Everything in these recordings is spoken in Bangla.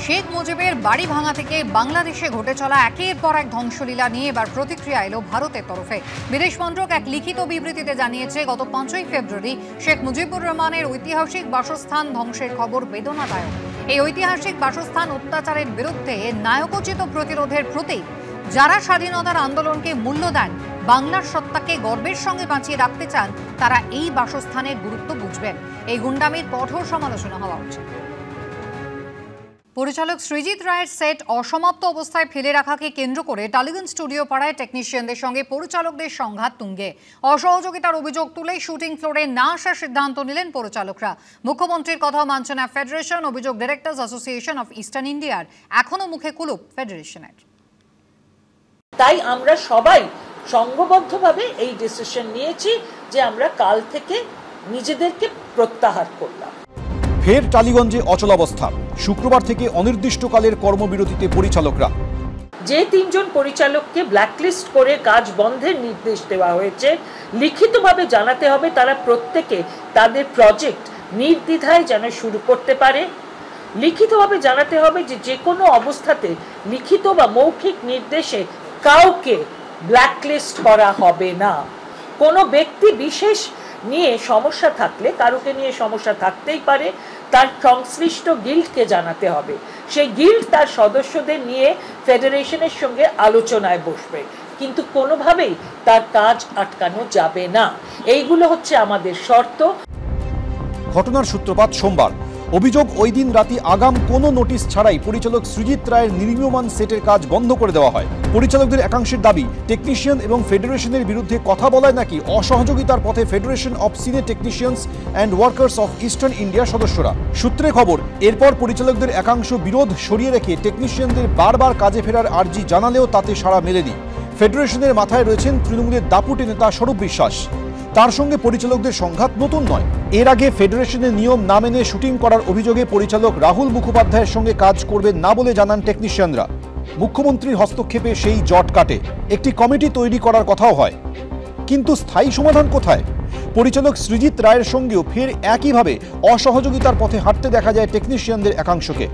শেখ মুজিবের বাড়ি ভাঙা থেকে বাংলাদেশে ঘটে চলা একের পর এক ধ্বংসলীলা নিয়ে এবার প্রতিক্রিয়া এলো ভারতের তরফে। বিদেশ মন্ত্রক এক লিখিত বিবৃতিতে জানিয়েছে, গত 5ই ফেব্রুয়ারি শেখ মুজিবুর রহমানের ঐতিহাসিক বাসস্থান ধ্বংসের খবর বেদনাদায়ক। এই ঐতিহাসিক বাসস্থান অত্যাচারের বিরুদ্ধে নায়কোচিত প্রতিরোধের প্রতীক। যারা স্বাধীনতার আন্দোলনকে মূল্য দেন, বাংলার সত্তাকে গর্বের সঙ্গে বাঁচিয়ে রাখতে চান, তারা এই বাসস্থানের গুরুত্ব বুঝবেন। এই গুন্ডামির কঠোর সমালোচনা হওয়া উচিত। পরিচালক সৃজিত রায়ের সেট অসমাপ্ত অবস্থায় ফেলে রাখাকে কেন্দ্র করে টালিগঞ্জ স্টুডিও পাড়ায় টেকনিশিয়ানদের সঙ্গে পরিচালকদের সংঘাত তুঙ্গে। অসহযোগিতার অভিযোগ তুলেই শুটিং ফ্লোরে না আসার সিদ্ধান্ত নিলেন পরিচালকরা। মুখ্যমন্ত্রীর কথাও মানছে না ফেডারেশন। অভিযোগ, ডিরেক্টর্স অ্যাসোসিয়েশন অফ ইস্টার্ন ইন্ডিয়ার এখনো মুখে কুলুপ ফেডারেশনের। তাই আমরা সবাই সংঘবদ্ধভাবে এই ডিসিশন নিয়েছি যে আমরা কাল থেকে নিজেদেরকে প্রত্যাহার করলাম। ফের টালিগঞ্জে অচলাবস্থা, শুক্রবার থেকে অনির্দিষ্টকালের কর্মবিরতিতে পরিচালকরা। যে 3 জন পরিচালককে ব্ল্যাকলিস্ট করে কাজ বন্ধের নির্দেশ দেওয়া হয়েছে, লিখিতভাবে জানাতে হবে তারা প্রত্যেকে তাদের প্রজেক্ট নির্দ্বিধায় যেন শুরু করতে পারে। লিখিতভাবে জানাতে হবে যে কোনো অবস্থাতে লিখিত বা মৌখিক নির্দেশে কাউকে ব্ল্যাকলিস্ট করা হবে না। কোনো ব্যক্তি বিশেষ নিয়ে সমস্যা থাকলে, কারোকে নিয়ে সমস্যা থাকতেই পারে, তার সংশ্লিষ্ট গিল্ডকে জানাতে হবে। সেই গিল্ড তার সদস্যদের নিয়ে ফেডারেশনের সঙ্গে আলোচনায় বসবে, কিন্তু কোনোভাবেই তার কাজ আটকানো যাবে না। এইগুলো হচ্ছে আমাদের শর্ত। ঘটনার সূত্রপাত সোমবার। অভিযোগ, ওই দিন রাতে আগাম কোনো নোটিশ ছাড়াই পরিচালক সৃজিত রায়ের নির্মীয়মান সেটের কাজ বন্ধ করে দেওয়া হয়। পরিচালকদের একাংশের দাবি, টেকনিশিয়ান এবং ফেডারেশনের বিরুদ্ধে কথা বলায় নাকি অসহযোগিতার পথে federation of senior technicians and workers of eastern ইন্ডিয়ার সদস্যরা। সূত্রে খবর, এরপর পরিচালকদের একাংশ বিরোধ সরিয়ে রেখে টেকনিশিয়ানদের বারবার কাজে ফেরার আর্জি জানালেও তাতে সাড়া মেলেনি। ফেডারেশনের মাথায় রয়েছেন তৃণমূলের দাপুটে নেতা স্বরূপ বিশ্বাস। তার সঙ্গে পরিচালকদের সংঘাত নতুন নয়। এর আগে ফেডারেশনের নিয়ম না মেনে শুটিং করার অভিযোগে পরিচালক রাহুল মুখোপাধ্যায়ের সঙ্গে কাজ করবেন না বলে জানান টেকনিশিয়ানরা। মুখ্যমন্ত্রীর হস্তক্ষেপে সেই জট কাটে। একটি কমিটি তৈরি করার কথাও হয়, কিন্তু স্থায়ী সমাধান কোথায়? পরিচালক সৃজিত রায়ের সঙ্গেও ফের একইভাবে অসহযোগিতার পথে হাঁটতে দেখা যায় টেকনিশিয়ানদের একাংশকে।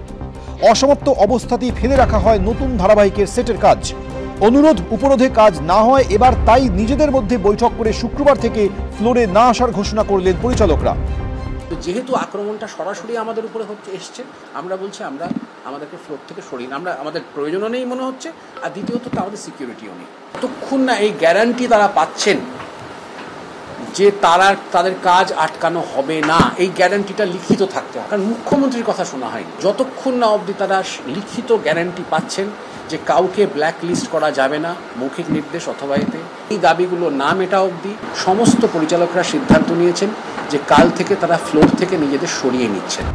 অসমাপ্ত অবস্থাতেই ফেলে রাখা হয় নতুন ধারাবাহিকের সেটের কাজ। অনুরোধ উপরোধে কাজ না হয়, এবার তাই নিজেদের মধ্যে বৈঠক করে শুক্রবার থেকে ফ্লোরে না আসার ঘোষণা করলেন পরিচালকরা। যেহেতু আক্রমণটা সরাসরি আমাদের উপরে এসছে, আমরা বলছি আমরা আমাদেরকে ফ্লোর থেকে সরিয়ে, আমরা আমাদের প্রয়োজনও নেই মনে হচ্ছে, আর দ্বিতীয়ত আমাদের সিকিউরিটিও নেই। যতক্ষণ না এই গ্যারান্টি তারা পাচ্ছেন যে তাদের কাজ আটকানো হবে না, এই গ্যারান্টিটা লিখিত থাকতে হবে। কারণ মুখ্যমন্ত্রীর কথা শোনা হয়নি। যতক্ষণ না অবধি তারা লিখিত গ্যারান্টি পাচ্ছেন যে কাউকে ব্ল্যাক লিস্ট করা যাবে না, মৌখিক নির্দেশ অথবা এতে, এই দাবিগুলো না মেটা অবধি সমস্ত পরিচালকরা সিদ্ধান্ত নিয়েছেন যে কাল থেকে তারা ফ্লোর থেকে নিজেদের সরিয়ে নিচ্ছেন।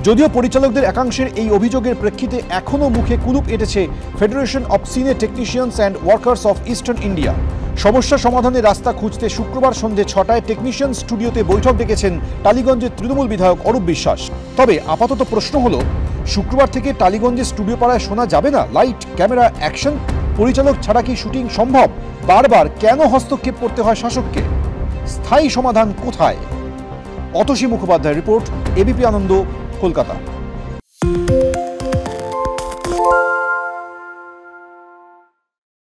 যদিও পরিচালকদের একাংশের এই অভিযোগের প্রেক্ষিতে এখনও মুখে কুলুপ এঁটেছে federation of senior technicians and workers of eastern India. সমস্যা সমাধানের রাস্তা খুঁজতে শুক্রবার সন্ধ্যে 6টায় টেকনিশিয়ান স্টুডিওতে বৈঠক ডেকেছেন টালিগঞ্জের তৃণমূল বিধায়ক অরূপ বিশ্বাস। তবে আপাতত প্রশ্ন হলো, শুক্রবার থেকে টালিগঞ্জের স্টুডিও পাড়ায় শোনা যাবে না লাইট, ক্যামেরা, অ্যাকশন? পরিচালক ছাড়া কি শুটিং সম্ভব? বারবার কেন হস্তক্ষেপ করতে হয় শাসককে? স্থায়ী সমাধান কোথায়? অতসী মুখোপাধ্যায়ের রিপোর্ট, এবিপি আনন্দ, কলকাতা।